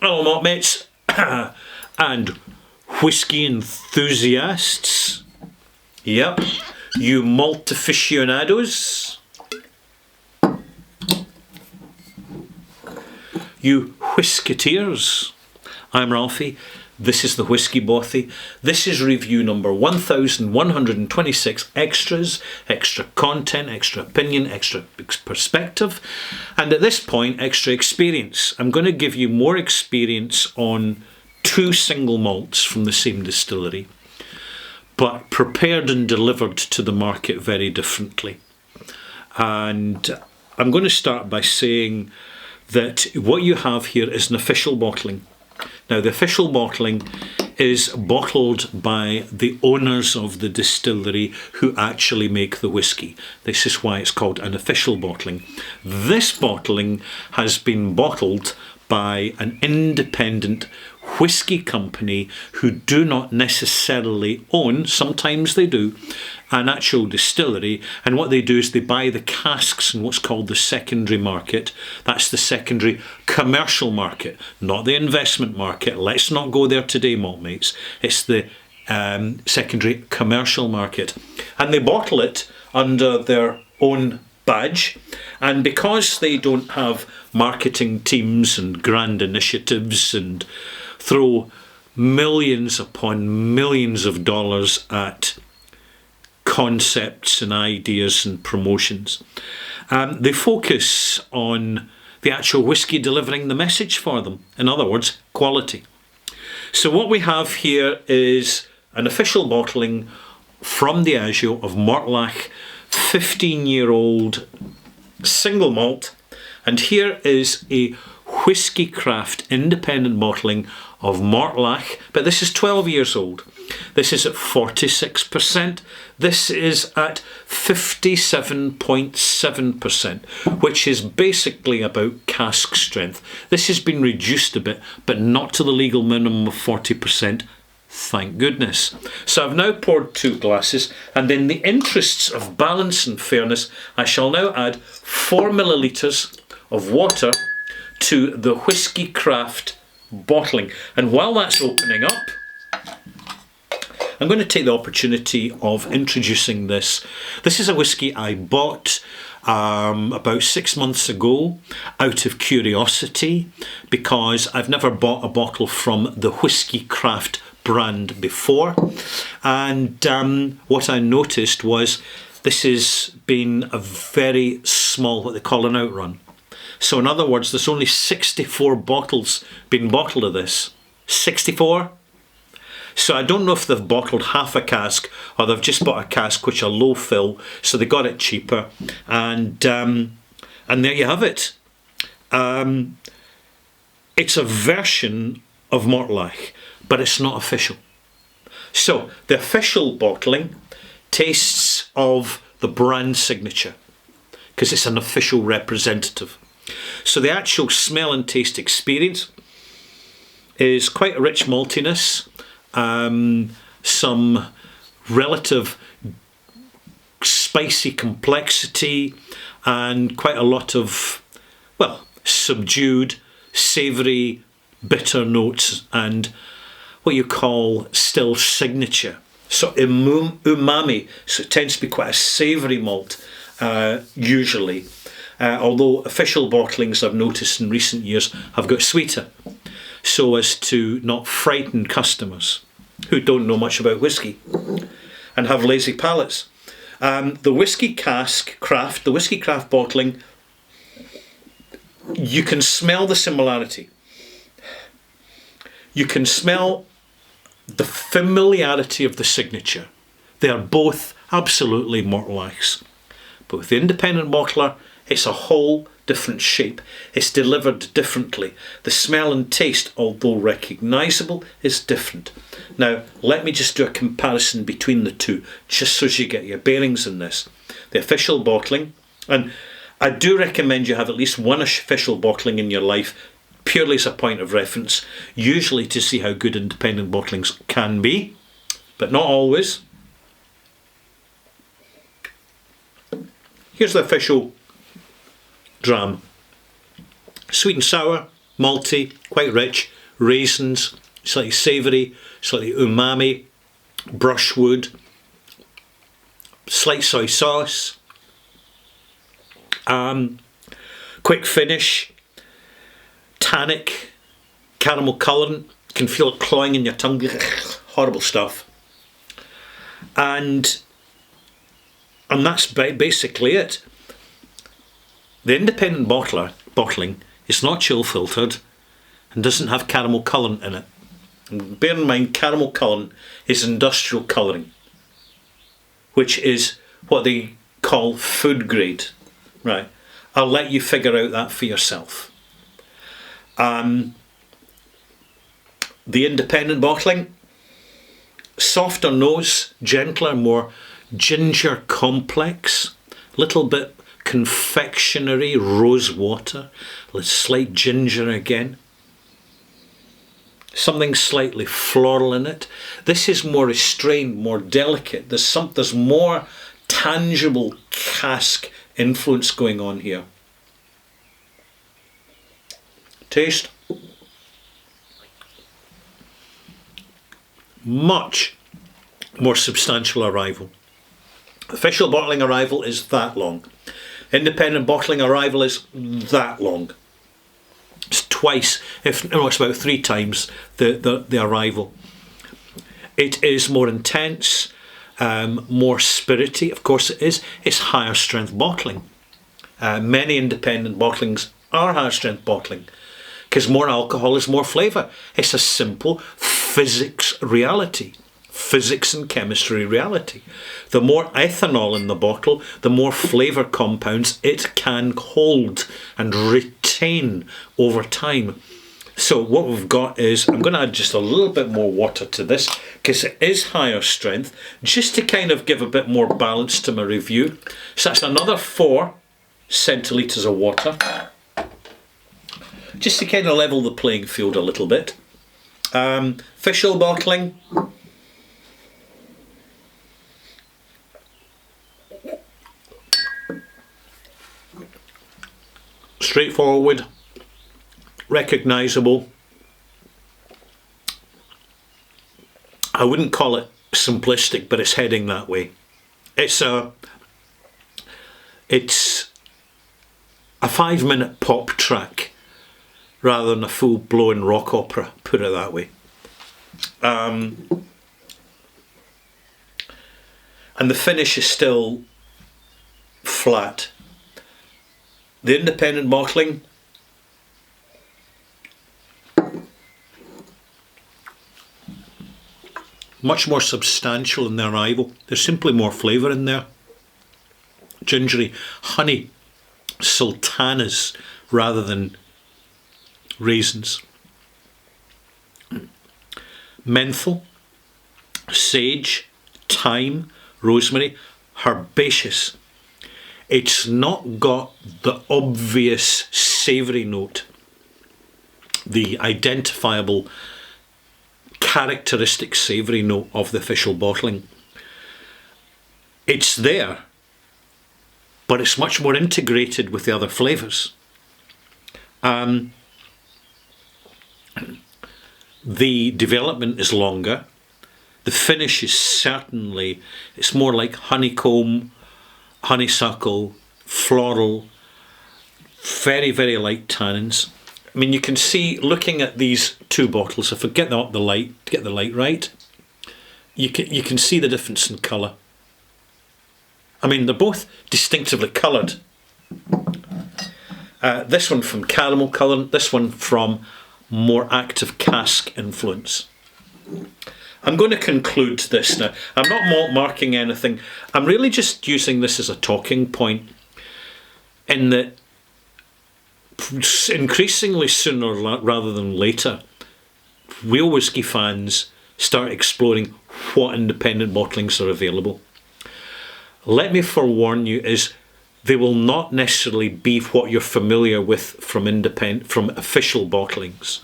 Hello, malt mates and whisky enthusiasts. Yep, you malt aficionados. You whisketeers. I'm Ralphie. This is the Whiskey Bothy. This is review number 1126. Extras, extra content, extra opinion, extra perspective, and at this point, extra experience. I'm going to give you more experience on two single malts from the same distillery, but prepared and delivered to the market very differently. And I'm going to start by saying that what you have here is an official bottling. Now, the official bottling is bottled by the owners of the distillery who actually make the whisky. This is why it's called an official bottling. This bottling has been bottled by an independent whisky company who do not necessarily own, sometimes they do, an actual distillery, and what they do is they buy the casks in what's called the secondary market. That's the secondary commercial market, not the investment market. Let's not go there today, malt mates. It's the secondary commercial market, and they bottle it under their own badge. And because they don't have marketing teams and grand initiatives and throw millions upon millions of dollars at concepts and ideas and promotions, they focus on the actual whisky delivering the message for them. In other words, quality. So what we have here is an official bottling from Diageo of Mortlach 15-year-old single malt, and here is a Whiskey Craft independent bottling of Mortlach, but this is 12 years old. This is at 46%. This is at 57.7%, which is basically about cask strength. This has been reduced a bit, but not to the legal minimum of 40%. Thank goodness. So I've now poured 2 glasses, and in the interests of balance and fairness, I shall now add 4 millilitres of water to the Whiskey Craft bottling. And while that's opening up, I'm going to take the opportunity of introducing this. This is a whisky I bought about 6 months ago out of curiosity, because I've never bought a bottle from the Whiskey Craft brand before. And what I noticed was this has been a very small, what they call an outrun. So in other words, there's only 64 bottles being bottled of this. 64? So I don't know if they've bottled half a cask or they've just bought a cask which are low fill, so they got it cheaper. And there you have it. It's a version of Mortlach, but it's not official. So the official bottling tastes of the brand signature because it's an official representative. So the actual smell and taste experience is quite a rich maltiness, some relative spicy complexity, and quite a lot of, well, subdued, savoury, bitter notes, and what you call still signature. So umami, so it tends to be quite a savoury malt, usually. Although official bottlings, I've noticed in recent years, have got sweeter, so as to not frighten customers who don't know much about whisky and have lazy palates. The Whiskey Craft, the Whiskey Craft bottling, you can smell the similarity. You can smell the familiarity of the signature. They are both absolutely Mortlachs. But with the independent bottler, it's a whole different shape. It's delivered differently. The smell and taste, although recognisable, is different. Now, let me just do a comparison between the two, just so you get your bearings in this. The official bottling, and I do recommend you have at least one official bottling in your life, purely as a point of reference, usually to see how good independent bottlings can be, but not always. Here's the official dram. Sweet and sour, malty, quite rich, raisins, slightly savoury, slightly umami, brushwood, slight soy sauce, quick finish, tannic, caramel colourant, can feel it clawing in your tongue, horrible stuff. And that's basically it. The independent bottling is not chill filtered and doesn't have caramel colourant in it. And bear in mind, caramel colourant is industrial colouring, which is what they call food grade. Right, I'll let you figure out that for yourself. The independent bottling, softer nose, gentler, more ginger complex, little bit confectionery, rose water, with slight ginger again. Something slightly floral in it. This is more restrained, more delicate. There's more tangible cask influence going on here. Taste. Much more substantial arrival. Official bottling arrival is that long. Independent bottling arrival is that long. It's twice, it's about 3 times the arrival. It is more intense, more spirity. Of course it is. It's higher strength bottling. Many independent bottlings are higher strength bottling because more alcohol is more flavour. It's a simple physics reality. Physics and chemistry reality. The more ethanol in the bottle, the more flavour compounds it can hold and retain over time. So what we've got is, I'm going to add just a little bit more water to this because it is higher strength, just to kind of give a bit more balance to my review. So that's another 4 centilitres of water, just to kind of level the playing field a little bit. Official bottling. Straightforward, recognisable. I wouldn't call it simplistic, but it's heading that way. It's a 5-minute pop track rather than a full-blown rock opera, put it that way. And the finish is still flat. The independent bottling, much more substantial in their arrival. There's simply more flavour in there. Gingery, honey, sultanas rather than raisins. Menthol, sage, thyme, rosemary, herbaceous. It's not got the obvious savoury note, the identifiable characteristic savoury note of the official bottling. It's there, but it's much more integrated with the other flavours. The development is longer. The finish is certainly, it's more like honeycomb, honeysuckle, floral, very, very light tannins. I mean, you can see, looking at these 2 bottles, if I get the light right, you can see the difference in colour. I mean, they're both distinctively coloured. This one from caramel colour, this one from more active cask influence. I'm going to conclude this now. I'm not marking anything. I'm really just using this as a talking point, in that increasingly sooner rather than later, real whisky fans start exploring what independent bottlings are available. Let me forewarn you, is they will not necessarily be what you're familiar with from official bottlings,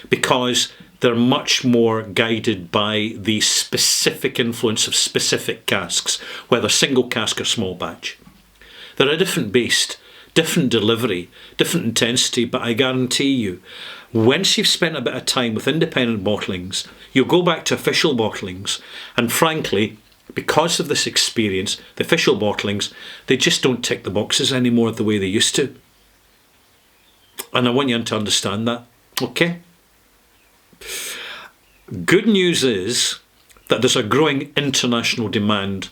because they're much more guided by the specific influence of specific casks, whether single cask or small batch. They're a different beast, different delivery, different intensity, but I guarantee you, once you've spent a bit of time with independent bottlings, you'll go back to official bottlings, and frankly, because of this experience, the official bottlings, they just don't tick the boxes anymore the way they used to. And I want you to understand that, okay? Good news is that there's a growing international demand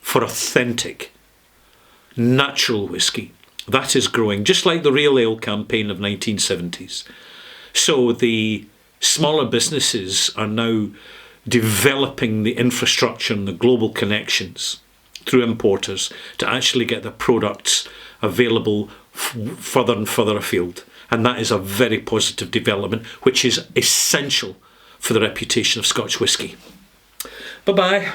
for authentic, natural whisky. That is growing, just like the Real Ale campaign of 1970s. So the smaller businesses are now developing the infrastructure and the global connections through importers to actually get their products available further and further afield. And that is a very positive development, which is essential for the reputation of Scotch whisky. Bye-bye.